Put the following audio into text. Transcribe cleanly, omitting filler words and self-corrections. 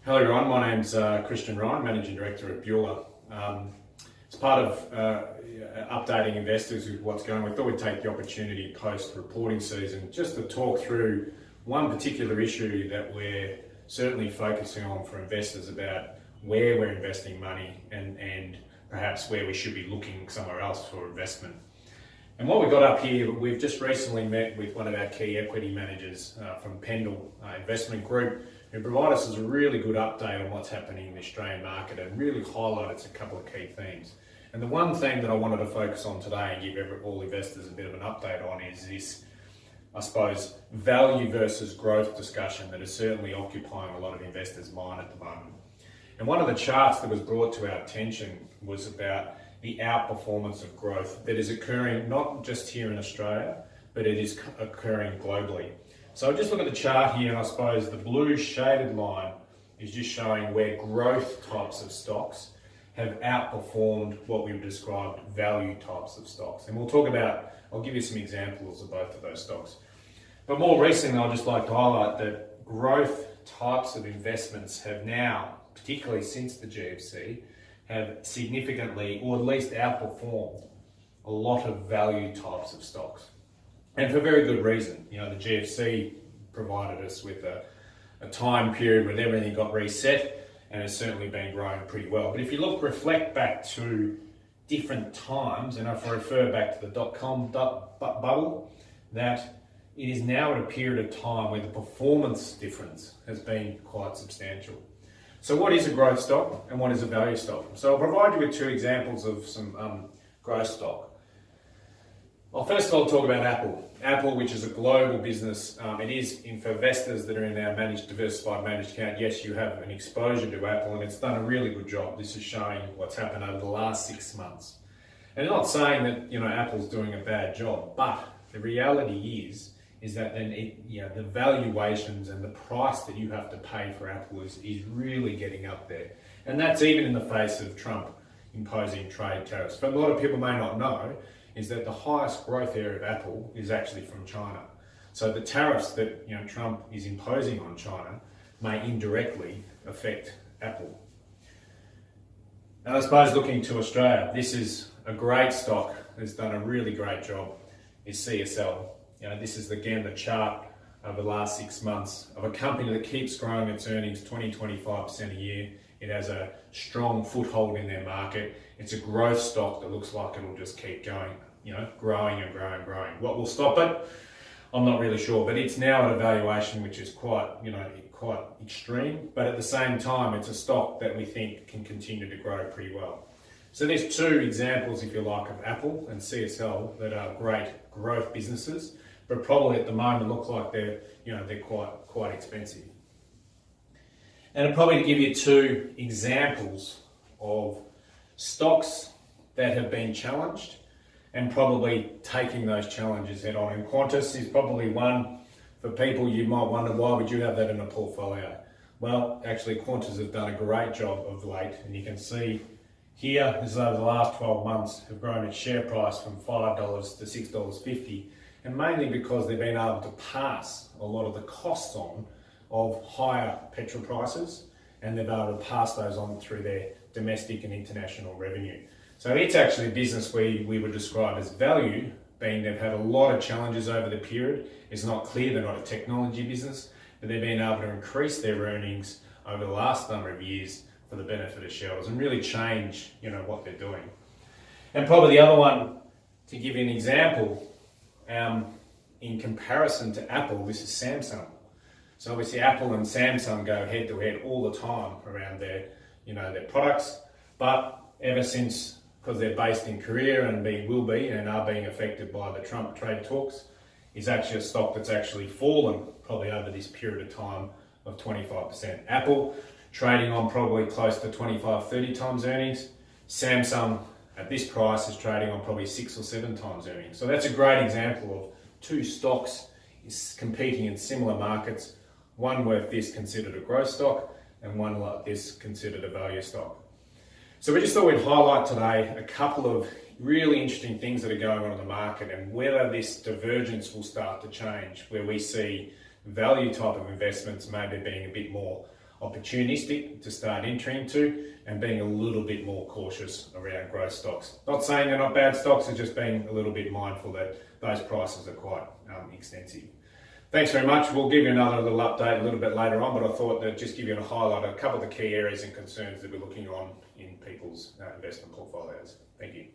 Hello everyone, my name's Christian Ryan, Managing Director at Beulah. As part of updating investors with what's going on, we thought we'd take the opportunity post-reporting season just to talk through one particular issue that we're certainly focusing on for investors about where we're investing money and perhaps where we should be looking somewhere else for investment. And what we've got up here, we've just recently met with one of our key equity managers from Pendle Investment Group, who provide us as a really good update on what's happening in the Australian market and really highlighted a couple of key themes. And the one thing that I wanted to focus on today and give all investors a bit of an update on is this, I suppose, value versus growth discussion that is certainly occupying a lot of investors' mind at the moment. And one of the charts that was brought to our attention was about the outperformance of growth that is occurring not just here in Australia, but it is occurring globally. So just look at the chart here, and I suppose the blue shaded line is just showing where growth types of stocks have outperformed what we would describe value types of stocks. And we'll talk about, I'll give you some examples of both of those stocks. But more recently, I'd just like to highlight that growth types of investments have now, particularly since the GFC, have significantly, or at least outperformed, a lot of value types of stocks. And for very good reason. You know, the GFC provided us with a time period when everything got reset and has certainly been growing pretty well. But if you reflect back to different times, and if I refer back to the dot-com bubble, that it is now at a period of time where the performance difference has been quite substantial. So what is a growth stock and what is a value stock? So I'll provide you with two examples of some growth stock. Well, first of all, I'll talk about Apple. Apple, which is a global business, it is for investors that are in our diversified managed account. Yes, you have an exposure to Apple, and it's done a really good job. This is showing what's happened over the last 6 months. And I'm not saying that Apple's doing a bad job, but the reality is that then the valuations and the price that you have to pay for Apple is really getting up there. And that's even in the face of Trump imposing trade tariffs. But a lot of people may not know is that the highest growth area of Apple is actually from China. So the tariffs that Trump is imposing on China may indirectly affect Apple. And I suppose looking to Australia, this is a great stock that's done a really great job, is CSL. This is again the chart over the last 6 months of a company that keeps growing its earnings 20-25% a year. It has a strong foothold in their market. It's a growth stock that looks like it'll just keep going, growing and growing and growing. What will stop it? I'm not really sure, but it's now at a valuation which is quite extreme. But at the same time, it's a stock that we think can continue to grow pretty well. So there's two examples, if you like, of Apple and CSL that are great growth businesses, but probably at the moment look like they're quite expensive. And probably to give you two examples of stocks that have been challenged and probably taking those challenges head on. And Qantas is probably one for people you might wonder, why would you have that in a portfolio? Well, actually Qantas have done a great job of late, and you can see here, this is over the last 12 months, have grown its share price from $5 to $6.50, and mainly because they've been able to pass a lot of the costs on of higher petrol prices, and they've been able to pass those on through their domestic and international revenue. So it's actually a business we would describe as value, being they've had a lot of challenges over the period. It's not clear they're not a technology business, but they've been able to increase their earnings over the last number of years for the benefit of shareholders and really change what they're doing. And probably the other one, to give you an example, in comparison to Apple, this is Samsung. So obviously Apple and Samsung go head to head all the time around their products, but ever since, because they're based in Korea and will be and are being affected by the Trump trade talks, is actually a stock that's actually fallen probably over this period of time of 25%. Apple trading on probably close to 25-30 times earnings. Samsung at this price is trading on probably 6 or 7 times earnings. So that's a great example of two stocks is competing in similar markets, one worth this considered a growth stock and one like this considered a value stock. So we just thought we'd highlight today a couple of really interesting things that are going on in the market and whether this divergence will start to change, where we see value type of investments maybe being a bit more opportunistic to start entering into, and being a little bit more cautious around growth stocks. Not saying they're not bad stocks, it's just being a little bit mindful that those prices are quite extensive. Thanks very much. We'll give you another little update a little bit later on, but I thought that just give you a highlight of a couple of the key areas and concerns that we're looking on in people's investment portfolios. Thank you.